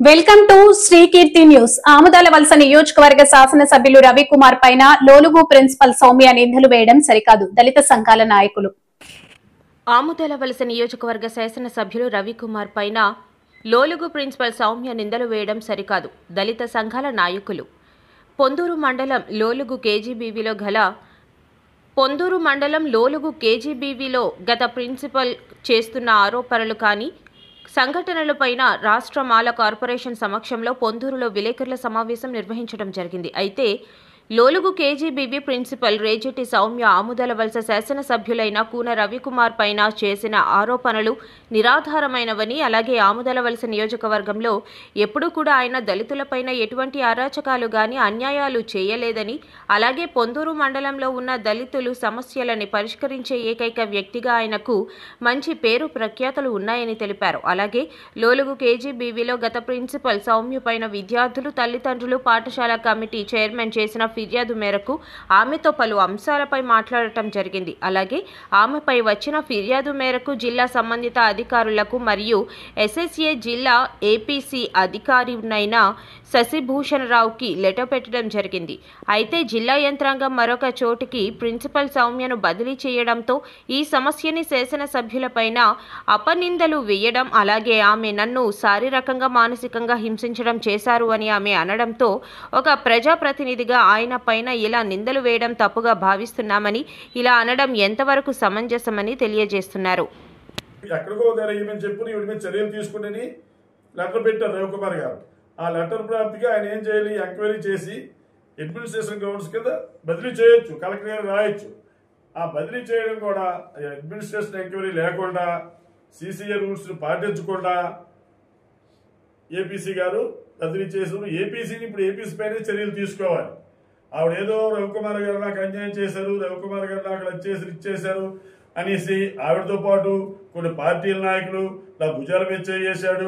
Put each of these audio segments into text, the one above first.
Welcome to Srikeerthi news. Amudalavalasa నియోజకవర్గ శాసనసభ్యులు రవికుమార్ పైన లోలుగు ప్రిన్సిపల్ సౌమ్య నిందలు వేయడం సరికాదు. దళిత సంఘాల నాయకులు. ఆముదాల వలస నియోజకవర్గ శాసనసభ్యులు రవికుమార్ పైన లోలుగు ప్రిన్సిపల్ సౌమ్య నిందలు వేయడం సరికాదు. దళిత సంఘాల నాయకులు. పొందూరు మండలం లోలుగు కేజీబీవీలో గత ప్రిన్సిపల్ చేస్తున్న ఆరోపణలు కానీ సంఘటనలపైన రాష్ట్ర మాల కార్పొరేషన్ సమక్షంలో పొందూరులో విలేకరుల సమావేశం నిర్వహించడం జరిగింది. అయితే లోలుగు కేజీబీవీ ప్రిన్సిపల్ రేజిటి సౌమ్య ఆముదాల వలస శాసనసభ్యులైన కూన రవికుమార్ పైన చేసిన ఆరోపణలు నిరాధారమైనవని, అలాగే ఆముదాల వలస నియోజకవర్గంలో ఎప్పుడూ కూడా ఆయన దళితులపైన ఎటువంటి అరాచకాలు గాని అన్యాయాలు చేయలేదని, అలాగే పొందూరు మండలంలో ఉన్న దళితులు సమస్యలని పరిష్కరించే ఏకైక వ్యక్తిగా ఆయనకు మంచి పేరు ప్రఖ్యాతులు ఉన్నాయని తెలిపారు. అలాగే లోలుగు కేజీబీవీలో గత ప్రిన్సిపల్ సౌమ్య పైన విద్యార్థులు, తల్లిదండ్రులు, పాఠశాల కమిటీ చైర్మన్ చేసిన ఫిర్యాదు మేరకు ఆమెతో పలు అంశాలపై మాట్లాడటం జరిగింది. అలాగే ఆమెపై వచ్చిన ఫిర్యాదు మేరకు జిల్లా సంబంధిత అధికారులకు మరియు ఎస్ఎస్ఏ జిల్లా ఏపీసీ అధికారినైన శశిభూషణ్ రావుకి లెటర్ పెట్టడం జరిగింది. అయితే జిల్లా యంత్రాంగం మరొక చోటికి ప్రిన్సిపల్ సౌమ్యను బదిలీ చేయడంతో ఈ సమస్యని శాసనసభ్యులపైన అపనిందలు వేయడం, అలాగే ఆమె నన్ను శారీరకంగా మానసికంగా హింసించడం చేశారు అని ఆమె అనడంతో ఒక ప్రజాప్రతినిధిగా ఆయన పైన ఇలా నిందలు వేయడం తప్పుగా భావిస్తున్నామని, ఇలా అనడం ఎంతవరకు సమంజసమని తెలియజేస్తున్నారు. చర్యలు తీసుకుని లెటర్ పెట్టారు రవికుమార్ గారు. ఆ లెటర్ ప్రాప్తిగా ఆయన ఏం చేయాలి, ఎంక్వైరీ చేసి అడ్మినిస్ట్రేషన్ గ్రౌండ్స్ కింద బదిలీ చేయొచ్చు, కలెక్టర్ గారు రాయొచ్చు. ఆ బదిలీ చేయడం కూడా అడ్మినిస్ట్రేషన్ ఎంక్వైరీ లేకుండా, సిసిఏ రూల్స్ పాటించకుండా ఏపీసీ గారు బదిలీ చేశారు. ఏపీసీని ఇప్పుడు ఏపీసీ పైన చర్యలు తీసుకోవాలి. ఆవిడ ఏదో రవికుమార్ గారు నాకు అన్యాయం చేశారు, రవికుమార్ గారు నాకు ఇచ్చేశారు అనేసి ఆవిడతో పాటు కొన్ని పార్టీల నాయకులు నా భుజాల మీద చేశాడు,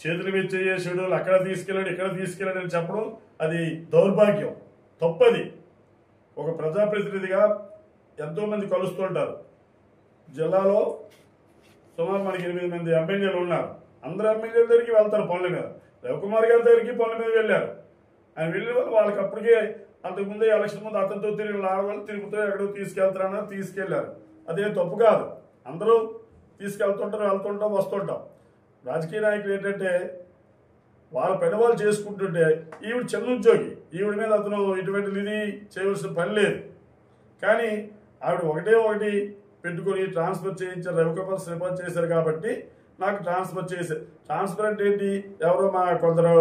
చేతుల మీద చేసాడు, అక్కడ తీసుకెళ్ళాడు, ఇక్కడ తీసుకెళ్ళాడు అని చెప్పడం అది దౌర్భాగ్యం, తప్పది. ఒక ప్రజాప్రతినిధిగా ఎంతో మంది కలుస్తుంటారు. జిల్లాలో సుమారు మనకి 8 మంది ఎమ్మెల్యేలు ఉన్నారు. అందరు ఎమ్మెల్యేల దగ్గరికి వెళ్తారు పనుల మీద. రవికుమార్ గారి దగ్గరికి పనుల మీద వెళ్ళారు. ఆయన వెళ్ళిన వాళ్ళు వాళ్ళకి అప్పటికే అంతకుముందే ఎలక్షన్ ముందు అతనితో తిరిగి ఆడవాళ్ళు తిరుగుతూ ఎక్కడో తీసుకెళ్తారన్నారు, తీసుకెళ్లారు. అదేం తప్పు కాదు. అందరూ తీసుకెళ్తుంటారు, వెళ్తుంటాం, వస్తుంటాం. రాజకీయ నాయకులు ఏంటంటే వాళ్ళ పని వాళ్ళు చేసుకుంటుంటే ఈవిడ చిన్న ఉద్యోగి, ఈవిడ మీద అతను ఇటువంటి ఇది చేయవలసిన పని లేదు. కానీ ఆవిడ ఒకటి పెట్టుకుని ట్రాన్స్ఫర్ చేయించారు. రవికుమార్ సిఫార్సు చేశారు కాబట్టి నాకు ట్రాన్స్ఫర్ చేశారు. ట్రాన్స్ఫర్ అంటే ఏంటి, ఎవరో కొందరు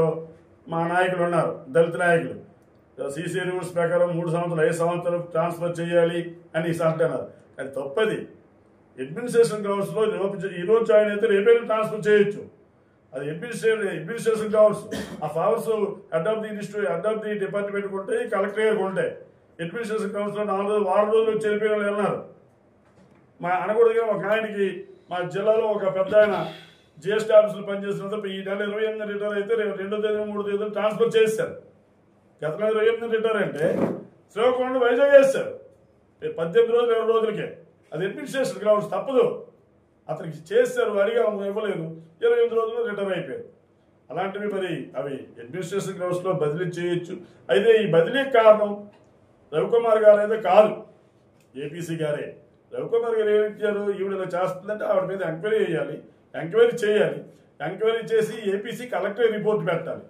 మా నాయకులు ఉన్నారు, దళిత నాయకులు, సిసి రూల్స్ ప్రకారం 3 సంవత్సరాలు 5 సంవత్సరాలు ట్రాన్స్ఫర్ చేయాలి అని అంటున్నారు. అది తప్పది. అడ్మినిస్ట్రేషన్ గ్రౌండ్స్ లో ఈ రోజు జాయిన్ అయితే రేపైనా ట్రాన్స్ఫర్ చేయొచ్చు. అది అడ్మినిస్ట్రేషన్ గ్రౌండ్స్. ఆ powers head of the department ఉంటాయి, కలెక్టర్ గారికి ఉంటాయి. అడ్మినిస్ట్రేషన్ గ్రౌండ్స్ లో 4 రోజులు 6 రోజులు చెల్లిపోయిన వాళ్ళు ఉన్నారు. మా అనకూడదుగా ఒక ఆయనకి మా జిల్లాలో ఒక పెద్ద ఆయన జిఎస్టీ ఆఫీసులు పనిచేస్తున్నంత ఈ నెల 28 రిటైర్ అయితే 2వ తేదీ 3వ తేదీ ట్రాన్స్ఫర్ చేశారు. గత నెల 28 రిటైర్ అంటే శ్రీకాకుళం వైజాగ్ వేస్తారు 18 రోజులు 20 రోజులకే. అది అడ్మినిస్ట్రేషన్ గ్రౌండ్స్, తప్పదు. అతనికి చేస్తారు, అడిగా ఇవ్వలేదు, 28 రోజులు రిటైర్ అయిపోయారు. అలాంటివి మరి అవి అడ్మినిస్ట్రేషన్ గ్రౌండ్స్ లో బదిలీ చేయొచ్చు. అయితే ఈ బదిలీకి కారణం రవికుమార్ గారు అయితే కాదు, ఏపీసీ గారే. రవికుమార్ గారు ఏమిచ్చారు, ఈవిడ ఇలా చేస్తుందంటే ఆవిడ మీద ఎంక్వైరీ చేయాలి. ఎంక్వైరీ చేసి ఏపీసీ కలెక్టర్ రిపోర్ట్ పెట్టాలి.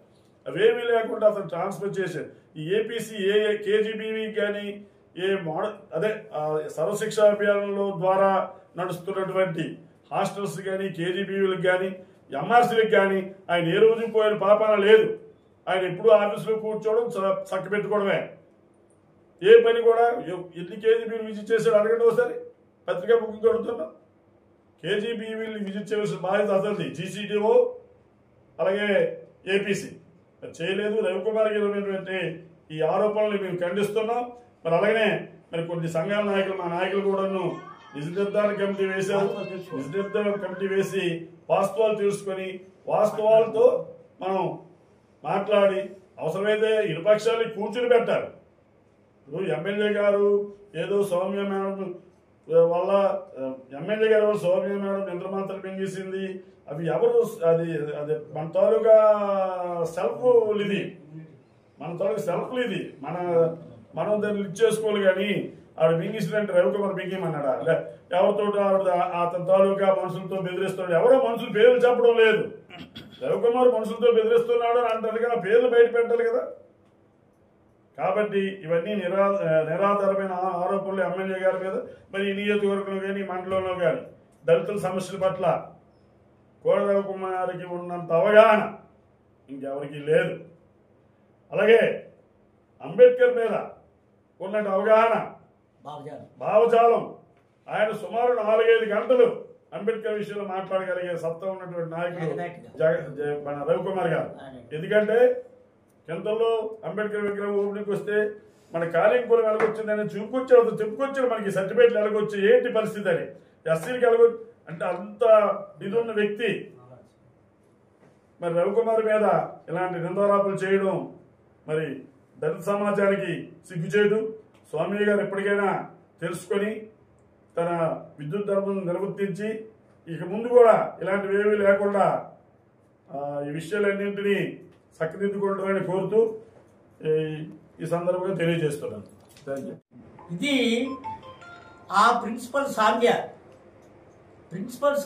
అవేమీ లేకుండా అతను ట్రాన్స్ఫర్ చేశారు. ఈ ఏపీసీ కేజీబీవీ కానీ సర్వశిక్ష అభియానంలో ద్వారా నడుస్తున్నటువంటి హాస్టల్స్ కానీ, కేజీబీవీలకు కానీ, ఎంఆర్సీలకు కానీ ఆయన ఏ రోజు పోయిన పాపాన లేదు. ఆయన ఎప్పుడు ఆఫీసులో కూర్చోవడం, చక్క పెట్టుకోవడమే. ఏ పని కూడా ఎన్ని కేజీబీవీలు విజిట్ చేశాడు అడగండి ఒకసారి. పత్రికా బుకింగ్ అడుగుతున్నాం. కేజీబీవీలు విజిట్ చేయవలసిన బాధ్యత అతనిది, జీసీడీఓ అలాగే ఏపీసీ చేయలేదు. రవికుమార్ గారు ఈ ఆరోపణలు మేము ఖండిస్తున్నాం. మరి అలాగనే మరి కొన్ని సంఘాల నాయకులు, మా నాయకులు కూడాను నిజ నిర్ధారణ కమిటీ వేశారు. నిజ నిర్ధారణ కమిటీ వేసి వాస్తవాలు తెలుసుకొని వాస్తవాలతో మనం మాట్లాడి అవసరమైతే ఇరుపక్షాలు కూర్చుని పెట్టాలి. ఇప్పుడు ఎమ్మెల్యే గారు ఏదో సౌమ్య మేడం వాళ్ళ ఎమ్మెల్యే గారు సౌమ్య మేడం ఎంత మాత్రం మింగేసింది, అవి ఎవరు, అది అది మన తాలూకా సెల్ఫ్ ఇది, మన తాలూకా సెల్ఫ్లు ఇది, మనం దాన్ని లిఫ్ట్ చేసుకోవాలి. కానీ ఆవిడ మింగిసినట్టు రవికుమార్ మింగేమన్నాడా, ఎవరితో ఆవిడ అతని తాలూకా మనుషులతో బెదిరిస్తున్నాడు. ఎవరో మనుషులు పేర్లు చెప్పడం లేదు, రవికుమార్ మనుషులతో బెదిరిస్తున్నాడు అని అంటారు కదా, పేర్లు బయట పెట్టాలి కదా. కాబట్టి ఇవన్నీ నిరాధారమైన ఆరోపణలు ఎమ్మెల్యే గారి మీద, మరి ఈ నియోజకవర్గంలో కానీ మండలంలో కానీ దళితుల సమస్యల పట్ల కోడ రవికుమార్కి ఉన్నంత అవగాహన ఇంకెవరికి లేదు. అలాగే అంబేద్కర్ మీద ఉన్నట్టు అవగాహన, భావజాలం, ఆయన సుమారు 4-5 గంటలు అంబేద్కర్ విషయంలో మాట్లాడగలిగే సత్తా ఉన్నటువంటి నాయకుడు మన రవికుమార్ గారు. ఎందుకంటే కిందల్లో అంబేద్కర్ విగ్రహం ఓపెనింగ్కి వస్తే మన కాలింపులు వెలగొచ్చిందని చెప్పుకొచ్చాడు, చెప్పుకొచ్చాడు మనకి సర్టిఫికేట్లు వెలగొచ్చి ఏంటి పరిస్థితి అని, ఎస్సీకి వెలగొచ్చు అంటే అంత ఇదున్న వ్యక్తి మరి రవికుమార్ మీద ఇలాంటి నిందారాపులు చేయడం మరి దళిత సమాజానికి సిగ్గు చేయదు. స్వామి గారు ఎప్పటికైనా తెలుసుకొని తన విద్యుత్ ధర్మం నిర్వర్తించి ఇక ముందు కూడా ఇలాంటివి ఏమీ లేకుండా ఈ విషయాలన్నింటినీ చక్కదిద్దుకుంటారని కోరుతూ ఈ సందర్భంగా తెలియజేస్తున్నాను. ఇది ఆ ప్రిన్సిపల్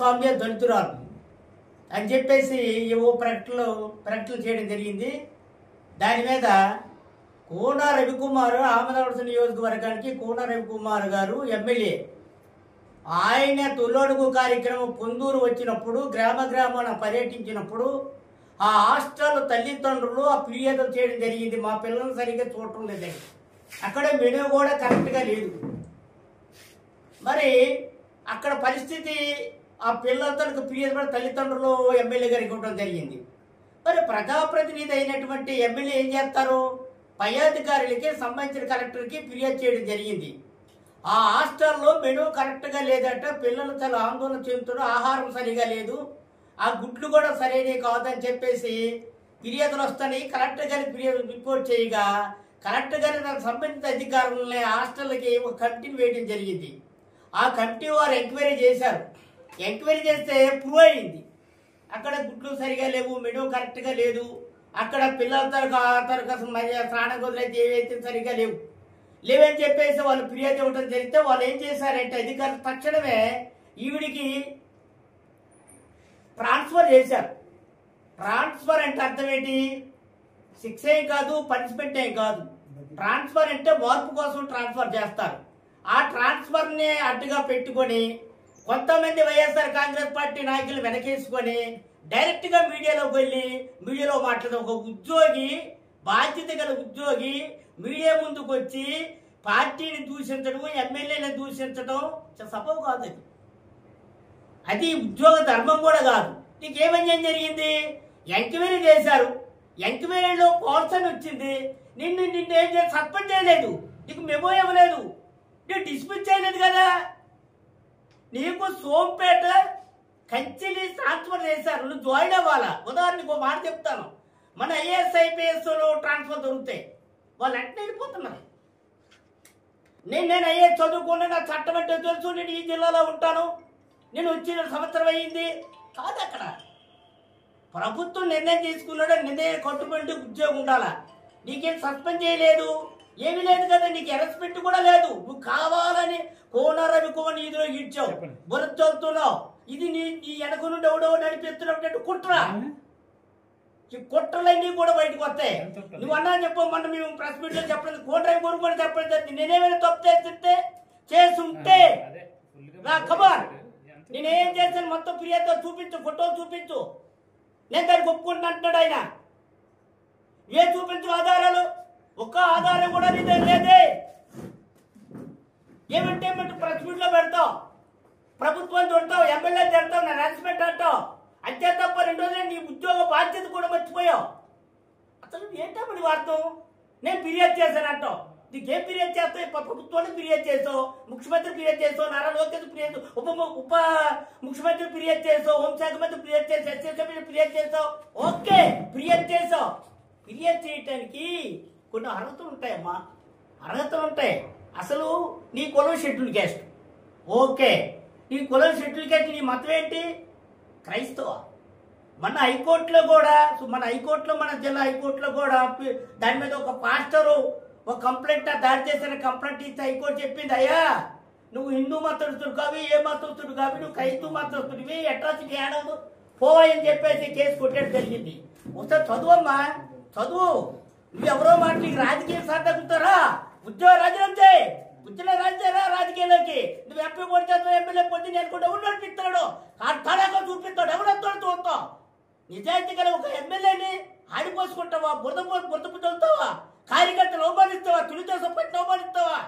సామ్య దళితురాలు అని చెప్పేసి ఏవో ప్రకటనలు చేయడం జరిగింది. దాని మీద కోన రవికుమార్ ఆమదావలస నియోజకవర్గానికి కోన రవికుమార్ గారు ఎమ్మెల్యే, ఆయన తొలడుగు కార్యక్రమం పొందూరు వచ్చినప్పుడు గ్రామాన పర్యటించినప్పుడు ఆ హాస్టల్ తల్లిదండ్రులు ఆ ఫిర్యాదు చేయడం జరిగింది, మా పిల్లలు సరిగ్గా చూడటం లేదని. అక్కడ మెనూ కూడా కరెక్ట్గా లేదు. మరి అక్కడ పరిస్థితి ఆ పిల్లలతో ఫిర్యాదు తల్లిదండ్రులు ఎమ్మెల్యే గారికి ఇవ్వడం జరిగింది. మరి ప్రజాప్రతినిధి అయినటువంటి ఎమ్మెల్యే ఏం చేస్తారు, పై అధికారులకి సంబంధించిన కలెక్టర్కి ఫిర్యాదు చేయడం జరిగింది. ఆ హాస్టల్లో మెనూ కరెక్ట్గా లేదట, పిల్లలు చాలా ఆందోళన చెందుతారు, ఆహారం సరిగా లేదు, ఆ గుడ్లు కూడా సరైనవి కాదని చెప్పేసి ఫిర్యాదులు వస్తాయి. కలెక్టర్ గారికి ఫిర్యాదు రిపోర్ట్ చేయగా కలెక్టర్ గారి సంబంధిత అధికారులని హాస్టల్కి ఒక కమిటీని వేయడం జరిగింది. ఆ కమిటీ వారు ఎంక్వైరీ చేశారు. ఎంక్వైరీ చేస్తే ప్రూవ్ అయింది, అక్కడ గుడ్లు సరిగా లేవు, మెనూ కరెక్ట్గా లేదు, అక్కడ పిల్లల తరగతి స్నానం గదులైతే ఏవైతే సరిగా లేవని చెప్పేసి వాళ్ళు ఫిర్యాదు ఇవ్వడం జరిగితే వాళ్ళు ఏం చేశారంటే అధికారులు తక్షణమే ఈవిడికి ట్రాన్స్ఫర్ చేశారు. ట్రాన్స్ఫర్ అంటే అర్థం ఏంటి, శిక్ష ఏం కాదు, పనిష్మెంట్ ఏం కాదు. ట్రాన్స్ఫర్ అంటే మార్పు కోసం ట్రాన్స్ఫర్ చేస్తారు. ఆ ట్రాన్స్ఫర్ని అడ్డుగా పెట్టుకొని కొంతమంది వైఎస్ఆర్ కాంగ్రెస్ పార్టీ నాయకులు వెనకేసుకొని డైరెక్ట్గా మీడియాలోకి వెళ్ళి మీడియాలో మాట్లాడే ఒక ఉద్యోగి, బాధ్యత గల ఉద్యోగి మీడియా ముందుకు వచ్చి పార్టీని దూషించడం, ఎమ్మెల్యేని దూషించడం సబబు కాదు. అది ఉద్యోగ ధర్మం కూడా కాదు. నీకేమన్యాయం జరిగింది, ఎంక్వైరీ చేశారు, ఎంక్వైరీలో పోర్షన్ వచ్చింది, నిన్ను ఏం చేసి సస్పెండ్ చేయలేదు, నీకు మెమో ఇవ్వలేదు, నీకు డిస్మిస్ చేయలేదు కదా. నీకు సోంపేట కంచిని ట్రాన్స్ఫర్ చేశారు, నువ్వు జాయిన్ అవ్వాలా. ఉదాహరణకు మాట చెప్తాను, మన ఐఏఎస్ ఐపీఎస్ ట్రాన్స్ఫర్ దొరుకుతాయి, వాళ్ళు అట్లా వెళ్ళిపోతున్నారు. నేను ఐఏఎస్ చదువుకున్నా, నా చట్టం అంటే తెలుసు, నేను ఈ జిల్లాలో ఉంటాను, నేను వచ్చిన సంవత్సరం అయ్యింది కాదు. అక్కడ ప్రభుత్వం నిర్ణయం తీసుకున్నాడు, నిర్ణయం కట్టుబడి ఉద్యోగం ఉండాలా. నీకేం సస్పెండ్ చేయలేదు, ఏమీ లేదు కదా, నీకు హెరాస్మెంట్ కూడా లేదు. నువ్వు కావాలని కోన రవికుమార్ ఇదిలో ఇచ్చావు, బురద చదువుతున్నావు, ఇది నీ వెనక నుండి ఎవడో నడిపిస్తున్నట్టు కుట్ర. ఈ కుట్రలన్నీ కూడా బయటకు వస్తాయి. నువ్వు అన్నా చెప్పు, మొన్న మేము ప్రెస్ మీట్ లో చెప్పలేదు, కోన రవికుమార్ కూడా చెప్పలేదు. నేనేమైనా తప్పు చేస్తుంటే నా ఖబర్, నేనేం చేశాను మొత్తం ఫిర్యాదు చూపించు, ఫోటో చూపించు, నేను దానికి ఒప్పుకుంటున్నా అంటున్నాడు ఆయన. ఏ చూపించు ఆధారాలు, ఒక్క ఆధారం కూడా నీ దగ్గర లేదే. ఏమంటే ప్రెస్ మీట్ లో పెడతావు, ప్రభుత్వం తిడతావు, ఎమ్మెల్యే తిడతావు, నా హెరాస్మెంట్ అంటావు, అంతే తప్ప 2 రోజులు నీ ఉద్యోగ బాధ్యత కూడా మర్చిపోయావు. అసలు ఏంటప్పుడు వార్తం, నేను ఫిర్యాదు చేశాను అంటావు. నీకేం ఫిర్యాదు చేస్తావు, ప్రభుత్వానికి ఫిర్యాదు చేస్తావు, ముఖ్యమంత్రి ఫిర్యాదు చేస్తావు, నారా లోకేష్ ఫిర్యాదు, ఉప ముఖ్యమంత్రి ఫిర్యాదు చేస్తావు, హోంశాఖ మంత్రి ఫిర్యాదు చేస్తావు, ఎస్ఎస్ఎం ఫిర్యాదు చేస్తావు. ఓకే, ఫిర్యాదు చేస్తావు. ఫిర్యాదు చేయటానికి కొన్ని అర్హతలు ఉంటాయమ్మా, అర్హతలు ఉంటాయి. అసలు నీ కులం షెడ్యూల్ క్యాస్ట్, ఓకే, నీ కులం సర్టిఫికేట్, నీ మతం ఏంటి? క్రైస్తవ. మన హైకోర్టులో కూడా, మన జిల్లా హైకోర్టులో కూడా దాని మీద ఒక పాస్టరు ఒక కంప్లైంట్ దాడి చేసిన కంప్లైంట్ ఇస్తే హైకోర్టు చెప్పింది, అయ్యా నువ్వు హిందూ మతస్థుడు కావి, ఏ మతస్థుడు కావి, నువ్వు క్రైస్తవ మతస్థుడివి, అట్రాసిటీ ఏడవదు పోవాయని చెప్పేసి కేసు కొట్టేది జరిగింది. ఒకసారి చదువమ్మా, చదువు. నువ్వు ఎవరో మాట నీకు రాజకీయం సాధిస్తారా? ఉద్యోగ రాజీనామా చేయి, ఉద్యోగ రాజారా రాజకీయాల్లోకి. నువ్వు ఎంపీ పోటీ చేస్తావు, ఎమ్మెల్యే పోటీ నేను ఉన్నట్టు ఇస్తాడు, ఆ తడాగా చూపిస్తాడు, ఎవడెత్తాడు చూస్తావు. నిజాయితీ గల ఒక ఎమ్మెల్యేని ఆడిపోసుకుంటావా? బురద పుట్టుతావా? కార్యకర్తలు అవమానిస్తావా? తెలుగుదేశం పట్టిన అవమానిస్తావా?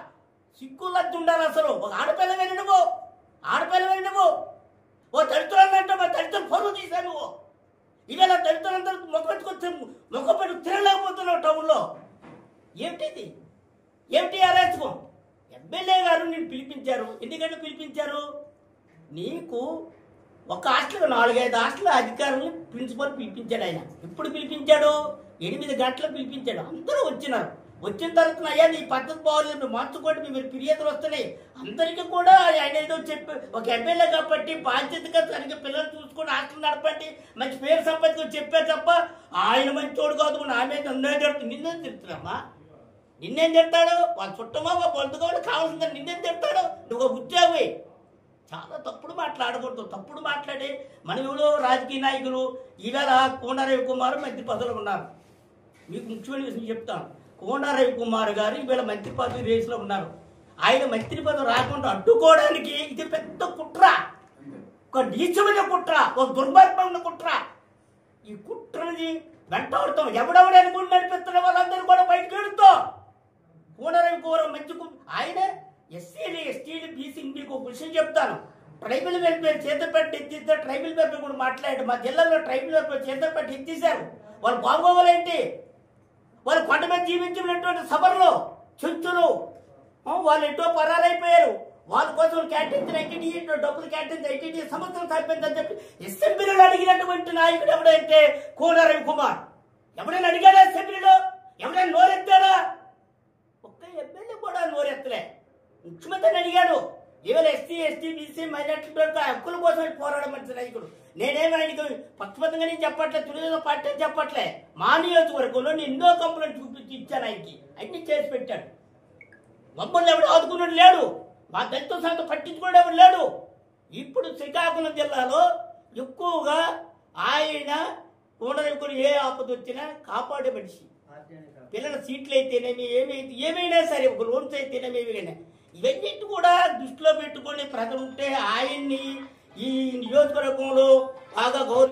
సిగ్గులద్దు ఉండాలి అసలు. ఒక ఆడపిల్లవే నువ్వు, ఓ దళితులంటే మా దళితులు పరువు తీసా నువ్వు. ఇవాళ దళితులందరూ మొక్కపెట్టు తిరగలేకపోతున్నావు టౌన్లో. ఏమిటి అరాచకం? ఎమ్మెల్యే గారు నేను పిలిపించారు. ఎందుకంటే పిలిపించారు? నీకు ఒక హాస్టల్ 4-5 హాస్టల్ అధికారులు ప్రిన్సిపల్ పిలిపించాడు. ఆయన ఎప్పుడు పిలిపించాడు? 8 గంటలకు పిలిపించాడు. అందరూ వచ్చినారు. వచ్చిన తర్వాత అయ్యా నీ పద్ధతి బాగోలేదు, నువ్వు మార్చుకోండి, మీరు ఫిర్యాదులు వస్తున్నాయి. అందరికీ కూడా ఆయన ఏదో చెప్పి, ఒక ఎమ్మెల్యే కాబట్టి బాధ్యతగా సరిగ్గా పిల్లలు చూసుకొని హాస్టల్ నడపండి, మంచి పేరు సంపాదించుకొని చెప్పారు తప్ప ఆయన మంచోడు కాదు ఆమె నిన్నేం తిడుతున్నామ్మా? నిన్నేం తిడతాడు? వాళ్ళ చుట్టమా వాళ్ళ బంధువులు కావాల్సిందని నిన్నేం తిడతాడు? నువ్వు ఒక ఉద్యోగి. చాలా తప్పుడు మాట్లాడకూడదు. తప్పుడు మాట్లాడి మన ఎవరో రాజకీయ నాయకులు ఇవాళ కోన రవికుమార్ మంత్రి పదవులు ఉన్నారు. మీకు ముఖ్యమైన విషయం చెప్తాను. కోన రవికుమార్ గారు ఇవాళ మంత్రి పదవి రేసులో ఉన్నారు. ఆయన మంత్రి పదవి రాకుండా అడ్డుకోవడానికి ఇది పెద్ద కుట్ర, ఒక నీచమైన కుట్ర, ఒక దుర్మార్గమైన కుట్ర. ఈ కుట్రని వెంటాడుతాం. ఎవడెవడు అనుకుని నడిపిస్తున్న వాళ్ళందరూ కూడా బయటకు వెళుతాం. కోన రవికుమార్ మంచి ఆయన ఎస్సీలు, ఎస్టీలు, బీసీ. మీకు ఒక విషయం చెప్తాను. ట్రైబల్ వెల్ఫేర్ చేతపట్టి ఎత్తిస్తే ట్రైబల్ వెల్ఫేర్ కూడా మాట్లాడాడు. మా జిల్లాలో ట్రైబల్ వెల్ఫేర్ చేతపట్టి ఎత్తేసారు. వాళ్ళు బాగోవాలేంటి? వాళ్ళు కొండ మీద జీవించినటువంటి సభల్లో చెంచులు వాళ్ళు ఎటో పరారైపోయారు. వాళ్ళ కోసం క్యాటీన్ ఐటీడీ డబ్బులు క్యాటీన్ ఐటీడీ సంవత్సరం సరిపోయిందని చెప్పి అసెంబ్లీలో అడిగినటువంటి నాయకుడు ఎవడంటే కోన రవికుమార్. ఎవడైనా అడిగాడా అసెంబ్లీలో? ఎవడైనా నోరెత్తాడా? ఒక్క ఎమ్మెల్యే కూడా నోరెత్తలే. ముఖ్యమంత్రిని అడిగాడు. ఇవాళ ఎస్సీ, ఎస్టీ, బీసీ మైనార్టీ హక్కుల కోసం పోరాడే మంచి నాయకుడు. నేనేమో ఆయనకు పక్షపాతంగా నేను చెప్పట్లేదు, తెలుగుదేశం పార్టీ చెప్పట్లే. మా నియోజకవర్గంలో నేను ఎన్నో కంప్లైంట్ చూపించి ఇచ్చాను. ఆయనకి అన్ని చేసి పెట్టాడు. మమ్మల్ని ఎవడు ఆదుకున్నాడు లేడు. మా దళిత సంఘ పట్టించుకోవడం ఎవరు లేడు. ఇప్పుడు శ్రీకాకుళం జిల్లాలో ఎక్కువగా ఆయన కోనరవికుడు ఏ ఆపద వచ్చినా కాపాడే మనిషి. పిల్లల సీట్లు అయితేనేమి, ఏమైనా సరే, ఒక లోన్స్ అయితేనేమి, ఇవన్నీ కూడా దృష్టిలో పెట్టుకొని ప్రజలు ఉంటే ఆయన్ని ఈ నియోజకవర్గంలో బాగా గౌరవ